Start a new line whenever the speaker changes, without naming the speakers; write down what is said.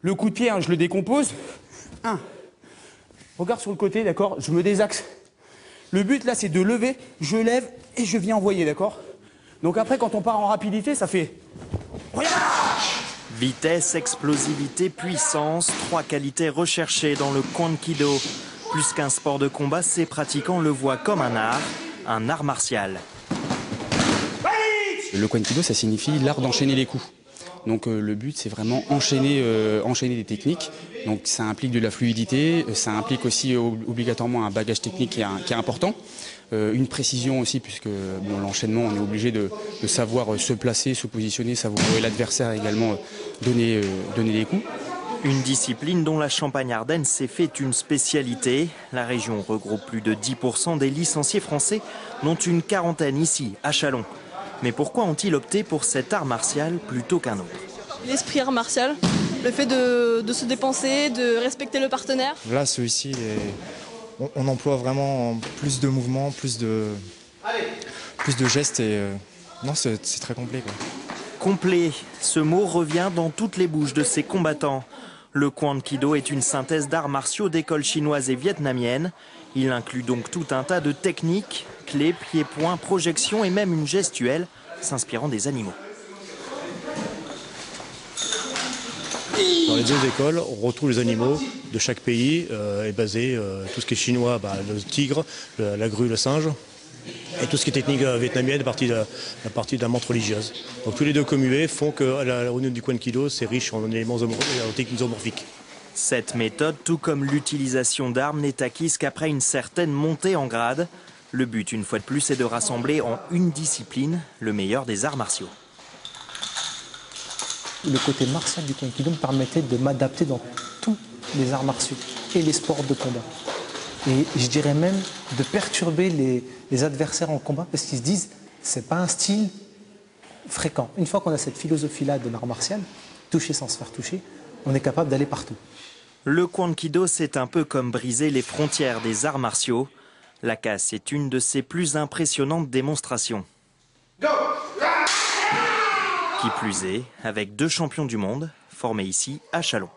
Le coup de pied, hein, je le décompose. 1. Regarde sur le côté, d'accord? Je me désaxe. Le but là, c'est de lever, je lève et je viens envoyer, d'accord? Donc après, quand on part en rapidité, ça fait...
Vitesse, explosivité, puissance, 3 qualités recherchées dans le Kwankido. Plus qu'un sport de combat, ses pratiquants le voient comme un art martial.
Le Kwankido, ça signifie l'art d'enchaîner les coups. Donc le but, c'est vraiment enchaîner des techniques. Donc ça implique de la fluidité, ça implique aussi obligatoirement un bagage technique qui est important. Une précision aussi, puisque bon, l'enchaînement, on est obligé de savoir se placer, se positionner, savoir où est l'adversaire également, donner des coups.
Une discipline dont la Champagne-Ardenne s'est fait une spécialité. La région regroupe plus de 10% des licenciés français, dont une quarantaine ici, à Châlons. Mais pourquoi ont-ils opté pour cet art martial plutôt qu'un autre?
L'esprit art martial, le fait de se dépenser, de respecter le partenaire.
Là, celui-ci, on emploie vraiment plus de mouvements, plus de gestes et non, c'est très complet, quoi.
Complet, ce mot revient dans toutes les bouches de ces combattants. Le Kwankido est une synthèse d'arts martiaux d'écoles chinoises et vietnamiennes. Il inclut donc tout un tas de techniques, clés, pieds-points, projections et même une gestuelle s'inspirant des animaux.
Dans les deux écoles, on retrouve les animaux de chaque pays est basé, tout ce qui est chinois, le tigre, la grue, le singe, et tout ce qui est technique vietnamienne, la partie de la menthe religieuse. Donc tous les deux commués font qu'au niveau du Kwankido, c'est riche en éléments en techniques zoomorphiques.
Cette méthode, tout comme l'utilisation d'armes, n'est acquise qu'après une certaine montée en grade. Le but, une fois de plus, est de rassembler en une discipline le meilleur des arts martiaux.
Le côté martial du Kwankido me permettait de m'adapter dans tous les arts martiaux et les sports de combat. Et je dirais même de perturber les adversaires en combat parce qu'ils se disent c'est pas un style fréquent. Une fois qu'on a cette philosophie-là de l'art martial, toucher sans se faire toucher, on est capable d'aller partout.
Le Kwankido, c'est un peu comme briser les frontières des arts martiaux. La casse est une de ses plus impressionnantes démonstrations. Qui plus est, avec 2 champions du monde formés ici à Châlons.